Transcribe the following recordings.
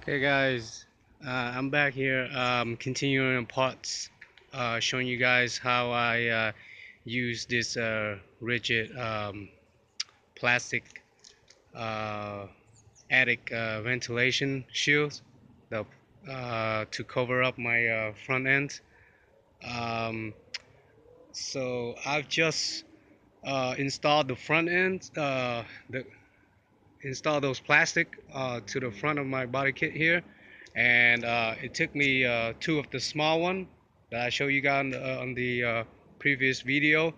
Hey guys, I'm back here continuing on parts, showing you guys how I use this rigid plastic uh, attic ventilation shield the, to cover up my front end. Um, so I've just installed the front end, install those plastic to the front of my body kit here, and it took me two of the small one that I showed you guys on the previous video.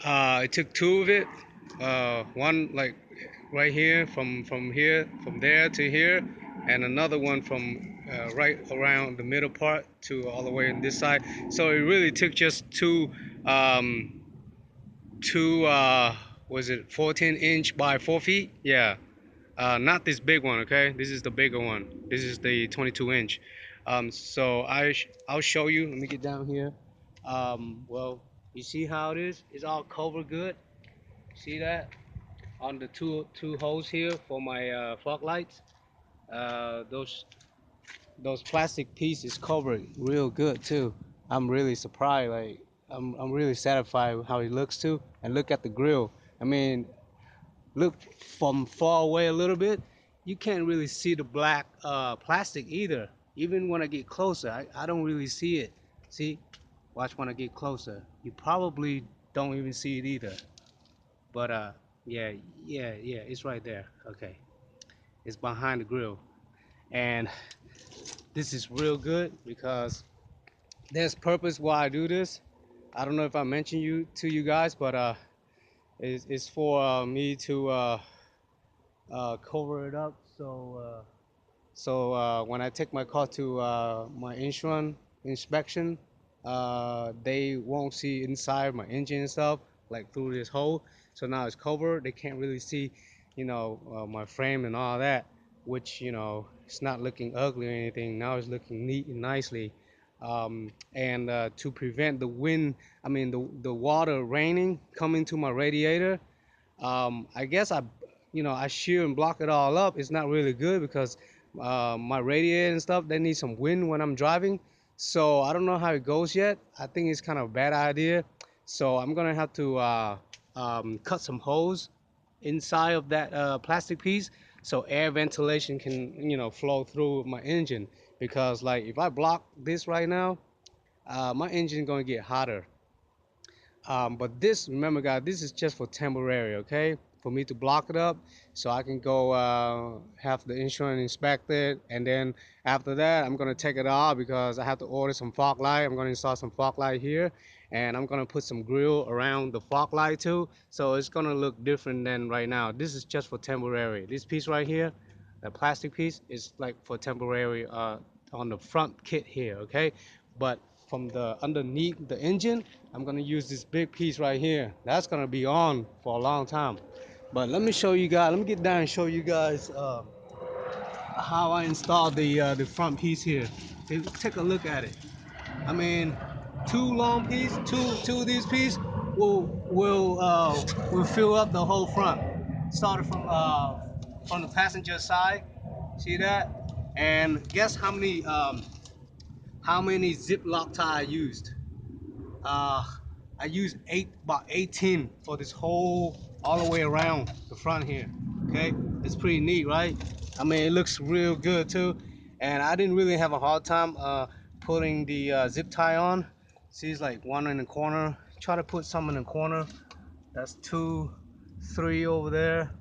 It took two of it, one like right here from there to here, and another one from right around the middle part to all the way on this side. So it really took just um, two was it 14-inch by 4 feet? Yeah. Not this big one, okay? This is the bigger one. This is the 22-inch. So I'll show you. Let me get down here. Well, you see how it is? It's all covered good. See that on the two holes here for my fog lights. Those plastic pieces covered real good too. I'm really surprised. Like I'm really satisfied with how it looks too. And look at the grill. I mean, look from far away a little bit, you can't really see the black plastic either. Even when I get closer, I don't really see it. See, watch when I get closer. You probably don't even see it either. But yeah, yeah, it's right there. Okay, it's behind the grill, and this is real good because there's purpose why I do this. I don't know if I mentioned to you guys, but it's for me to cover it up so when I take my car to my insurance inspection, they won't see inside my engine and stuff like through this hole. So now it's covered. They can't really see, my frame and all that, which it's not looking ugly or anything. Now it's looking neat and nicely. And to prevent the wind, I mean the water raining coming to my radiator, I guess I shear and block it all up. It's not really good because my radiator and stuff, they need some wind when I'm driving. So I don't know how it goes yet. I think it's kind of a bad idea. So I'm gonna have to cut some holes inside of that plastic piece so air ventilation can flow through my engine. Because like if I block this right now, my engine gonna get hotter. But this, remember guys, this is just for temporary, okay? For me to block it up so I can go have the insurance inspect it. And then after that, I'm gonna take it off because I have to order some fog light. I'm gonna install some fog light here. And I'm gonna put some grill around the fog light too. So it's gonna look different than right now. This is just for temporary. This piece right here, the plastic piece, is like for temporary on the front kit here, okay? But from the underneath the engine, I'm gonna use this big piece right here. That's gonna be on for a long time. But let me show you guys. Let me get down and show you guys how I installed the front piece here. Take a look at it. I mean, two long piece, two of these pieces will fill up the whole front. Started from the passenger side. See that? And guess how many zip lock tie I used? Uh, I used about 18 for this whole, all the way around the front here. Okay, it's pretty neat, right? I mean, it looks real good too. And I didn't really have a hard time putting the zip tie on. See, it's like one in the corner. Try to put some in the corner. That's two, three over there.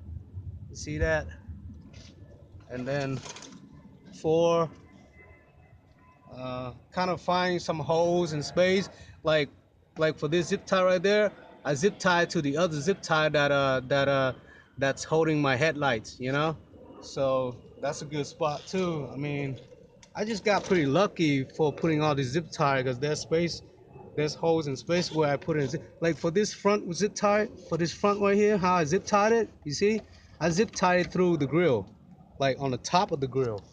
You see that? And then four. Kind of find some holes and space, like for this zip tie right there. I zip tie to the other zip tie that's holding my headlights, so that's a good spot too. I mean, I just got pretty lucky for putting all these zip tie because there's holes in space where I put in like for this front zip tie, for this front right here, how I zip tied it, you see, I zip tied it through the grill, like on the top of the grill,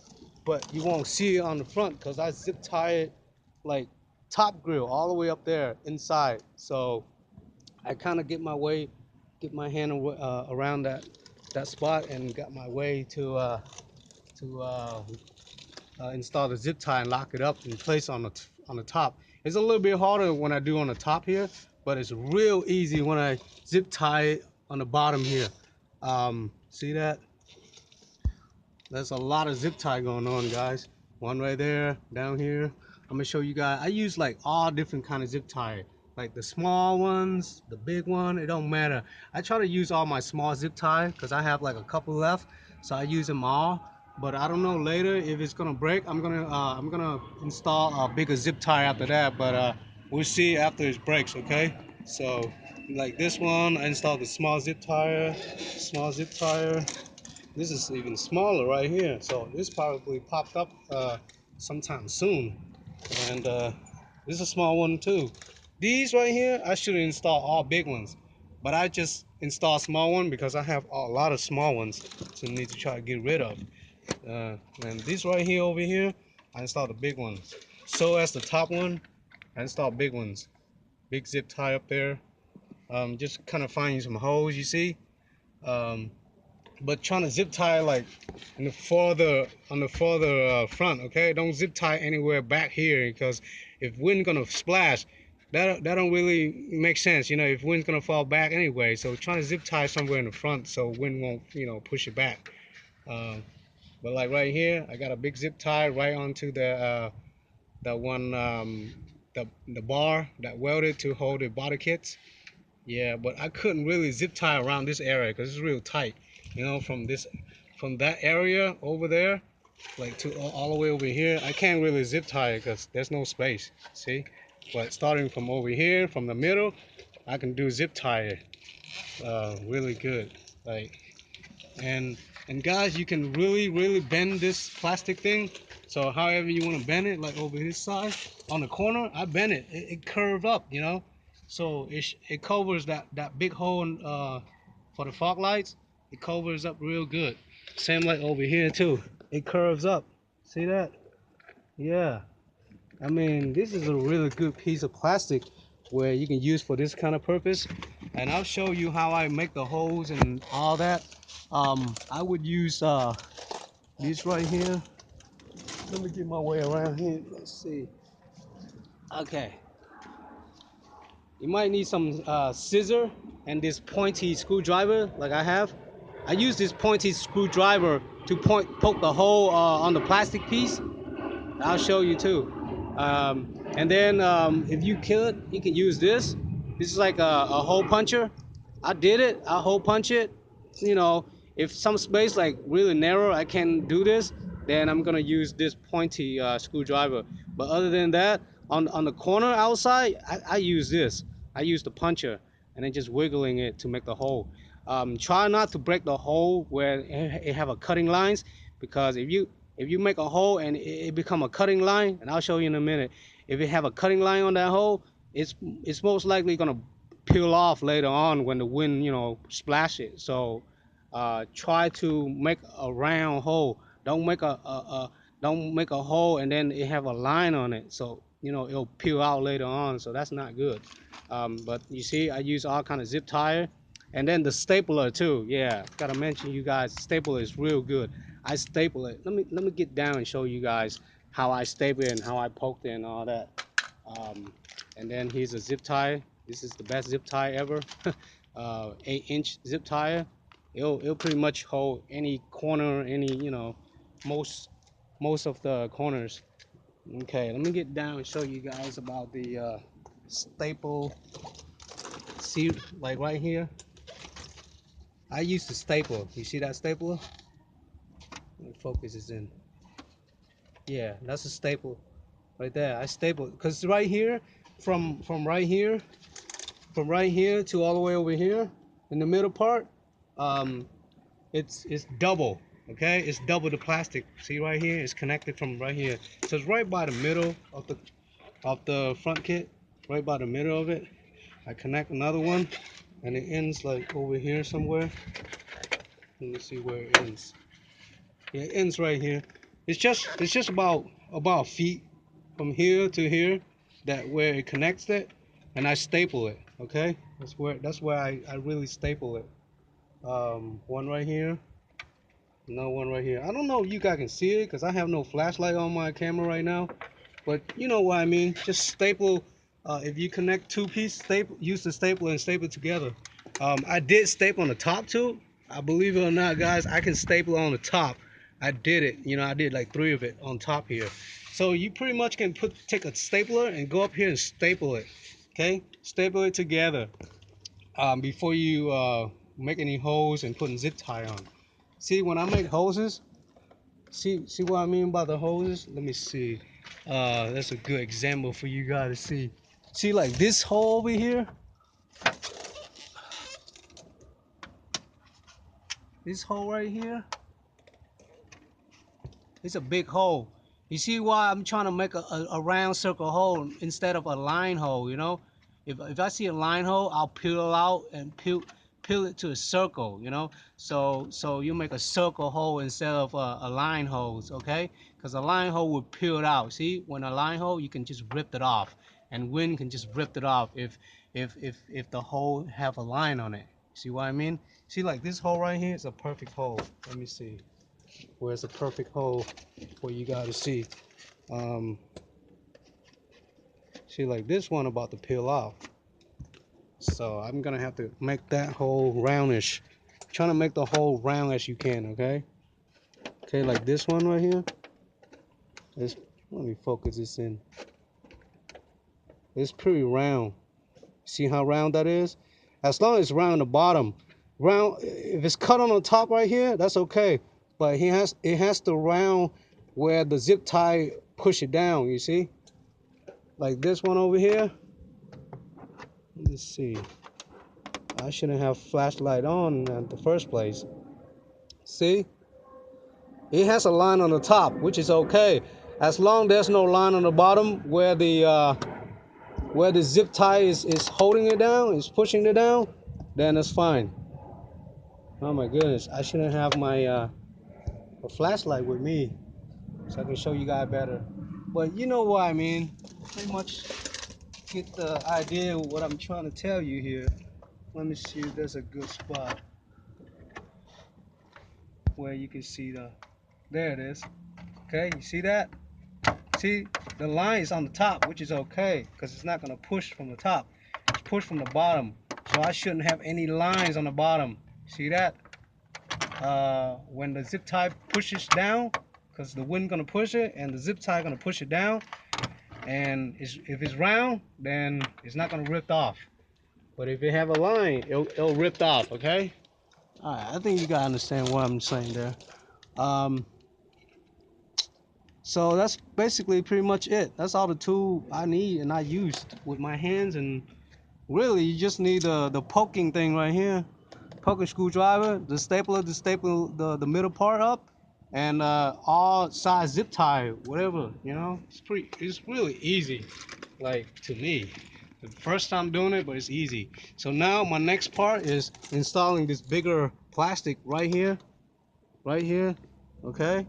but you won't see it on the front because I zip tie it like top grill all the way up there inside. So I kind of get my hand around that spot and got my way to install the zip tie and lock it up and place on the top. It's a little bit harder when I do on the top here, but it's real easy when I zip tie it on the bottom here. See that? There's a lot of zip tie going on, guys. One right there, down here. I'm gonna show you guys. I use like all different kind of zip tie, like the small ones, the big one. It don't matter. I try to use all my small zip tie because I have like a couple left, so I use them all. But I don't know later if it's gonna break. I'm gonna install a bigger zip tie after that. But we'll see after it breaks. Okay. So like this one, I installed the small zip tie, small zip tie. This is even smaller right here, so this probably popped up sometime soon. And this is a small one too. These right here, I should install all big ones, but I just install small one because I have a lot of small ones to need to try to get rid of. And this right here over here, I installed the big ones. So as the top one, I installed big ones. Big zip tie up there. Just kind of finding some holes, you see. But trying to zip tie like on the farther front, okay? Don't zip tie anywhere back here because if wind gonna splash, that don't really make sense, you know, if wind's gonna fall back anyway. So trying to zip tie somewhere in the front so wind won't, you know, push it back. But like right here, I got a big zip tie right onto the one the bar that welded to hold the body kits. Yeah, but I couldn't really zip tie around this area because it's real tight. You know, from that area over there, like to all the way over here, I can't really zip tie it because there's no space. See, but starting from over here, from the middle, I can do zip tie it really good. Like and guys, you can really bend this plastic thing. So however you want to bend it, like over this side on the corner, I bend it. It curved up, you know. So it covers that big hole for the fog lights. It covers up real good. Same like over here too. It curves up. See that? Yeah. I mean, this is a really good piece of plastic where you can use for this kind of purpose. And I'll show you how I make the holes and all that. I would use this right here. Let me get my way around here. Let's see. Okay. You might need some scissor and this pointy screwdriver like I have. I use this pointy screwdriver to poke the hole on the plastic piece. I'll show you too. And then if you could, you can use this. This is like a hole puncher. I did it. I hole punch it. You know, if some space like really narrow, I can't do this, then I'm gonna use this pointy screwdriver. But other than that, on the corner outside, I use this. I use the puncher and then just wiggling it to make the hole. Try not to break the hole where it have a cutting lines, because if you make a hole and it become a cutting line, and I'll show you in a minute, if it have a cutting line on that hole, it's most likely gonna peel off later on when the wind, you know, splash it. So try to make a round hole. Don't make don't make a hole and then it have a line on it, so you know it'll peel out later on. So that's not good. But you see, I use all kind of zip tie, and then the stapler too. Yeah, gotta mention you guys, stapler is real good. I staple it. Let me get down and show you guys how I staple it and how I poked it and all that. And then here's a zip tie. This is the best zip tie ever. 8-inch zip tie. It'll pretty much hold any corner, any, you know, most of the corners. Okay, let me get down and show you guys about the staple. See, like right here, I use the staple. You see that stapler? Let me focus is in. Yeah, that's a staple right there. I staple because right here, from right here, from right here to all the way over here in the middle part, um, it's double. Okay, it's double the plastic. See right here, it's connected from right here. So it's right by the middle of the front kit, right by the middle of it. I connect another one, and it ends like over here somewhere. Let me see where it ends. Yeah, it ends right here. It's just about feet from here to here, that where it connects it, and I staple it. Okay, that's where I really staple it. One right here, Another one right here. I don't know if you guys can see it because I have no flashlight on my camera right now, but you know what I mean. Just staple. If you connect two pieces, staple, use the stapler and staple it together. I did staple on the top too. I believe it or not, guys, I can staple on the top. I did it. You know, I did like 3 of it on top here. So you pretty much can take a stapler and go up here and staple it. Okay, staple it together before you make any holes and putting zip tie on. See, when I make hoses, see what I mean by the hoses? Let me see. That's a good example for you guys to see. See, like this hole over here. This hole right here. It's a big hole. You see why I'm trying to make a round circle hole instead of a line hole, you know? If I see a line hole, I'll peel it out and peel it to a circle, you know? So you make a circle hole instead of a line hole, okay? Because a line hole will peel it out. See, when a line hole, you can just rip it off, and wind can just rip it off if the hole have a line on it. See what I mean? See, like this hole right here is a perfect hole. Let me see. Where's a perfect hole for you guys to see. See, like this one about to peel off. So I'm gonna have to make that hole roundish. Trying to make the hole round as you can, okay? Okay, like this one right here. Let me focus this in. It's pretty round. See how round that is? As long as it's round the bottom. Round, if it's cut on the top right here, that's okay. But it has to round where the zip tie push it down, you see? Like this one over here. Let me see. I shouldn't have flashlight on in the first place. See? It has a line on the top, which is okay. As long as there's no line on the bottom where the zip tie is holding it down, is pushing it down, then it's fine. Oh my goodness, I shouldn't have my a flashlight with me so I can show you guys better. But you know what I mean. Pretty much get the idea of what I'm trying to tell you here. Let me see if there's a good spot where you can see there it is. Okay, you see that? See, the line is on the top, which is okay because it's not going to push from the top. It's pushed from the bottom. So I shouldn't have any lines on the bottom. See that? When the zip tie pushes down, because the wind going to push it and the zip tie going to push it down, and if it's round, then it's not going to rip off. But if it have a line, it'll rip off, okay? All right, I think you gotta understand what I'm saying there. So that's basically pretty much it. That's all the tool I need and I used with my hands. And really, you just need the poking thing right here, poking screwdriver, the stapler to staple the middle part up, and all size zip tie, whatever. You know, it's really easy. Like to me, the first time doing it, but it's easy. So now my next part is installing this bigger plastic right here, okay?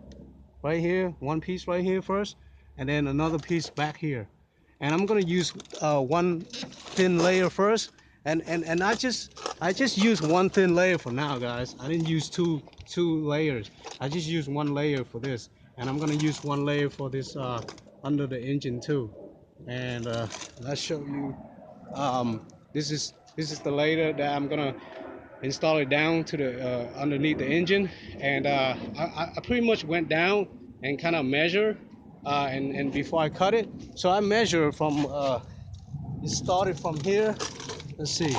Right here, one piece right here first, and then another piece back here. And I'm gonna use one thin layer first, and I just use one thin layer for now, guys. I didn't use two layers. I just used one layer for this, and I'm gonna use one layer for this under the engine too. And let's show you. This is the layer that I'm gonna install it down to the underneath the engine. And I pretty much went down and kind of measure and before I cut it. So I measure from it started from here. Let's see.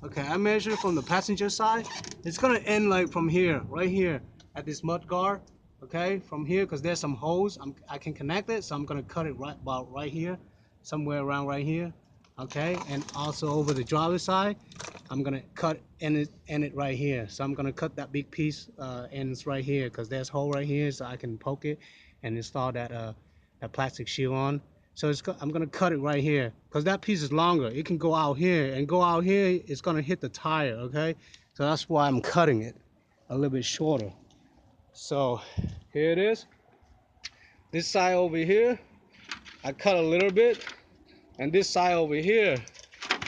Okay, I measure from the passenger side. It's gonna end like from here, right here at this mud guard. Okay, from here, because there's some holes I can connect it, so I'm gonna cut it right about right here, somewhere around right here. Okay, and also over the driver's side, I'm gonna cut end it right here. So I'm gonna cut that big piece ends right here, because there's hole right here, so I can poke it and install that plastic shield on. So I'm gonna cut it right here, because that piece is longer. It can go out here, and go out here, it's gonna hit the tire. Okay, so that's why I'm cutting it a little bit shorter. So here it is. This side over here, I cut a little bit, and this side over here,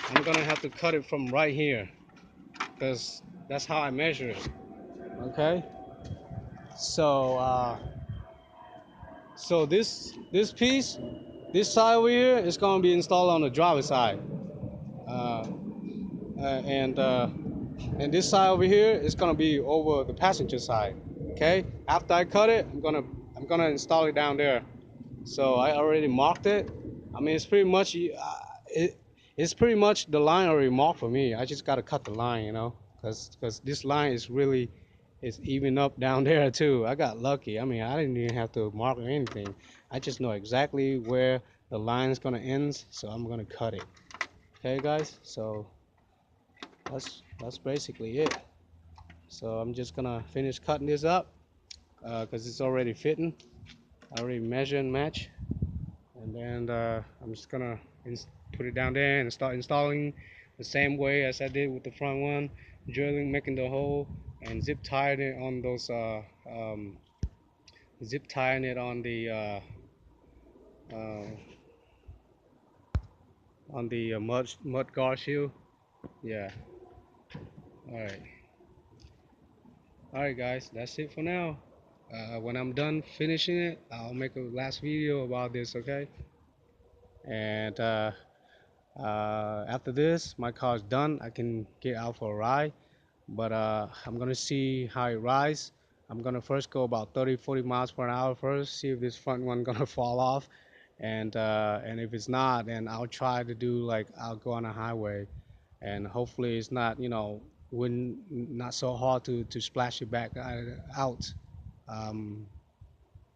I'm gonna have to cut it from right here, because that's how I measure it. Okay, So so this piece, this side over here is gonna be installed on the driver's side, uh, and and this side over here is gonna be over the passenger side. Okay. After I cut it, I'm gonna install it down there. So I already marked it. I mean, it's pretty much it's pretty much the line already marked for me. I just gotta cut the line, you know, because this line is really it's even up down there too. I got lucky. I mean, I didn't even have to mark or anything. I just know exactly where the line is gonna end, so I'm gonna cut it. Okay, guys. So that's basically it. So I'm just gonna finish cutting this up because it's already fitting. I already measure and match. And then I'm just gonna put it down there and start installing the same way as I did with the front one, drilling, making the hole, and zip tying it on those zip tying it uh, on the mud guard shield. Yeah. All right, guys, that's it for now. When I'm done finishing it, I'll make a last video about this, okay? And after this, my car's done. I can get out for a ride. But I'm gonna see how it rides. I'm gonna first go about 30-40 miles per hour first, see if this front one gonna fall off, and if it's not, then I'll try to do like I'll go on a highway, and hopefully it's not, you know, wouldn't not so hard to splash it back out. Um,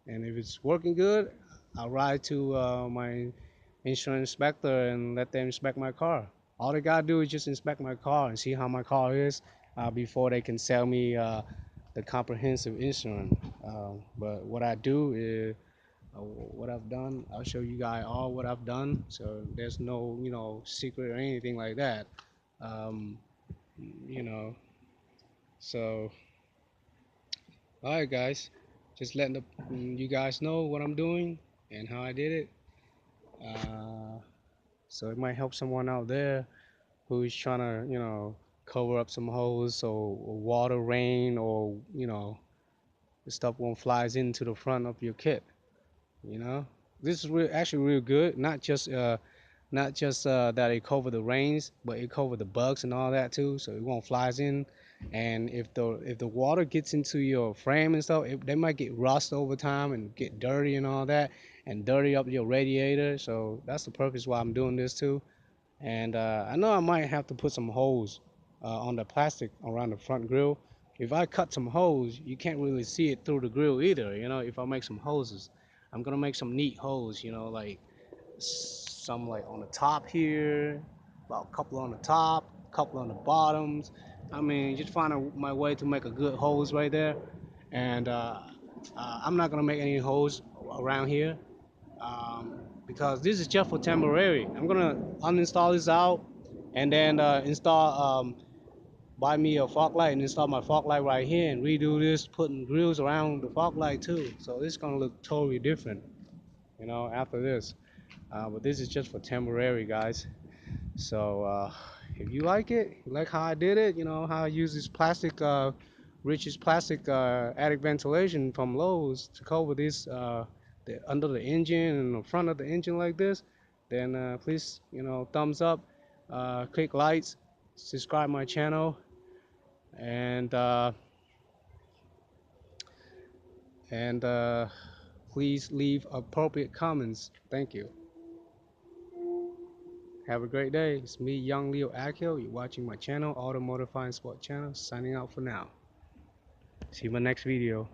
and if it's working good, I'll ride to my insurance inspector and let them inspect my car. All they gotta do is just inspect my car and see how my car is before they can sell me the comprehensive insurance. But what I do is what I've done. I'll show you guys all what I've done. So there's no, you know, secret or anything like that. Um, you know, so all right, guys, just letting you guys know what I'm doing and how I did it. Uh, so it might help someone out there who's trying to, you know, cover up some holes so water, rain, or, you know, the stuff won't flies into the front of your kit. You know, this is actually real good. Not just that it cover the rains, but it cover the bugs and all that too, so it won't flies in. And if the water gets into your frame and stuff, they might get rust over time and get dirty and all that, and dirty up your radiator. So that's the purpose why I'm doing this too. And I know I might have to put some holes on the plastic around the front grill. If I cut some holes, you can't really see it through the grill either. You know, if I make some hoses, I'm gonna make some neat holes. You know, like some like on the top here, about a couple on the top, a couple on the bottoms. I mean, just find my way to make a good hose right there. And I'm not gonna make any holes around here because this is just for temporary. I'm gonna uninstall this out and then buy me a fog light and install my fog light right here and redo this, putting grills around the fog light too. So it's gonna look totally different, you know, after this. But this is just for temporary, guys. So if you like it, you like how I did it, you know, how I use this plastic, Rich's plastic attic ventilation from Lowe's to cover this under the engine and the front of the engine like this, then please, you know, thumbs up, click likes, subscribe my channel, and and please leave appropriate comments. Thank you. Have a great day. It's me, Young Leo Akio. You're watching my channel, Auto Modifier and Sport channel. Signing out for now. See you in my next video.